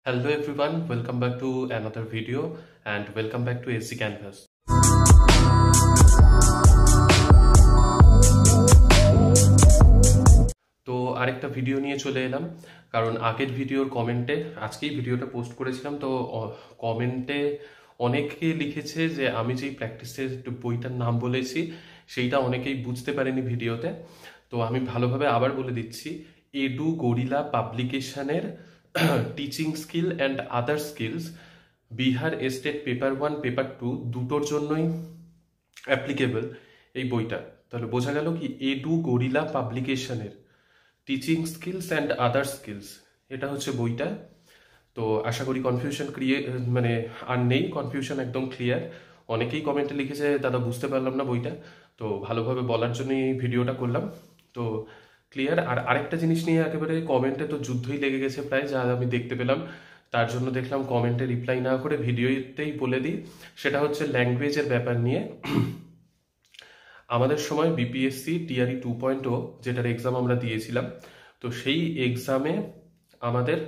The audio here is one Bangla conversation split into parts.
Hello everyone, welcome back to another video and welcome back to SC Canvas. তো আরেকটা ভিডিও নিয়ে চলে এলাম কারণ আগের ভিডিওর কমেন্টে আজকেই ভিডিওটা পোস্ট করেছিলাম। তো কমেন্টে অনেকে লিখেছে যে আমি যেই প্র্যাকটিসের বইটার নাম বলেছি সেইটা অনেকেই বুঝতে পারেনি ভিডিওতে। তো আমি ভালোভাবে আবার বলে দিচ্ছি, এডু গরিলা পাবলিকেশনের teaching skill and other skills Bihar state paper 1 paper 2 দুটোর জন্যই অ্যাপ্লিকেবল এই বইটা। তাহলে বোঝা গেল কি, এডু গরিলা পাবলিকেশনের teaching skills and other skills, এটা হচ্ছে বইটা। তো আশা করি কনফিউশন আর নেই, কনফিউশন একদম ক্লিয়ার। অনেকেই কমেন্টে লিখেছে দাদা বুঝতে পারলাম না বইটা, তো ভালোভাবে বলার জন্য এই ভিডিওটা করলাম। তো ক্লিয়ার। আর আরেকটা জিনিস নিয়ে একেবারে কমেন্টে তো যুদ্ধই লেগে গেছে প্রায়, যা আমি দেখতে পেলাম। তার জন্য দেখলাম কমেন্টে রিপ্লাই না করে ভিডিওতেই বলে দিই, সেটা হচ্ছে ল্যাঙ্গুয়েজের ব্যাপার নিয়ে। আমাদের সময় বিপিএসসি টিআরই 2.0 যেটার এক্সাম আমরা দিয়েছিলাম, তো সেই এক্সামে আমাদের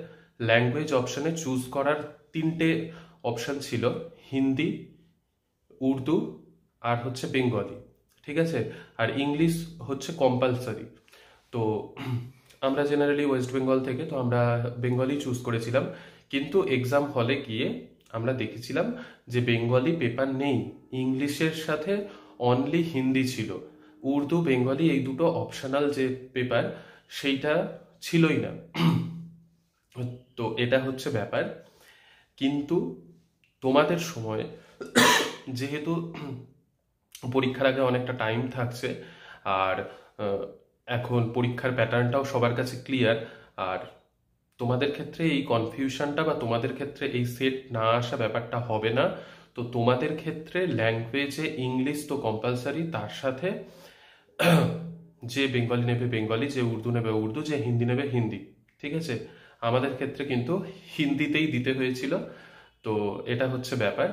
ল্যাঙ্গুয়েজ অপশানে চুজ করার 3টে অপশান ছিল, হিন্দি, উর্দু আর হচ্ছে বেঙ্গলি, ঠিক আছে? আর ইংলিশ হচ্ছে কম্পালসারি। তো আমরা জেনারেলি ওয়েস্ট বেঙ্গল থেকে, তো আমরা বেঙ্গলি চুজ করেছিলাম। কিন্তু এক্সাম হলে গিয়ে আমরা দেখেছিলাম যে বেঙ্গলি পেপার নেই, ইংলিশের সাথে অনলি হিন্দি ছিল। উর্দু বেঙ্গলি এই দুটো অপশনাল যে পেপার সেইটা ছিলই না। তো এটা হচ্ছে ব্যাপার। কিন্তু তোমাদের সময় যেহেতু পরীক্ষার আগে অনেকটা টাইম থাকছে, আর এখন পরীক্ষার প্যাটার্নটাও সবার কাছে ক্লিয়ার, আর তোমাদের ক্ষেত্রে এই কনফিউশনটা বা তোমাদের ক্ষেত্রে এই সেট না আসা ব্যাপারটা হবে না। তো তোমাদের ক্ষেত্রে ল্যাঙ্গুয়েজে ইংলিশ তো কম্পালসারি, তার সাথে যে বেঙ্গলি নেবে বেঙ্গলি, যে উর্দু নেবে উর্দু, যে হিন্দি নেবে হিন্দি, ঠিক আছে? আমাদের ক্ষেত্রে কিন্তু হিন্দিতেই দিতে হয়েছিল। তো এটা হচ্ছে ব্যাপার।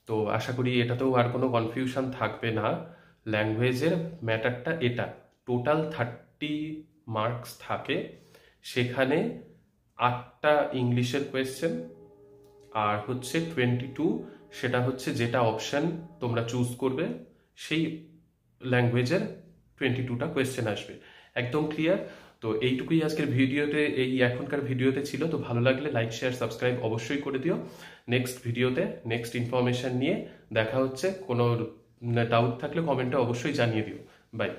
তো আশা করি এটাতেও আর কোনো কনফিউশন থাকবে না। ল্যাঙ্গুয়েজের ম্যাটারটা এটা, টোটাল 30 মার্কস থাকে, সেখানে 8টা ইংলিশের কোয়েশ্চেন আর হচ্ছে 22, সেটা হচ্ছে যেটা অপশান তোমরা চুজ করবে সেই ল্যাঙ্গুয়েজের 22টা কোয়েশ্চেন আসবে। একদম ক্লিয়ার। তো এইটুকুই আজকের ভিডিওতে, এই এখনকার ভিডিওতে ছিল। তো ভালো লাগলে লাইক শেয়ার সাবস্ক্রাইব অবশ্যই করে দিও। নেক্সট ভিডিওতে নেক্সট ইনফরমেশন নিয়ে দেখা হচ্ছে। কোনো ডাউট থাকলে কমেন্টে অবশ্যই জানিয়ে দিও। বাই।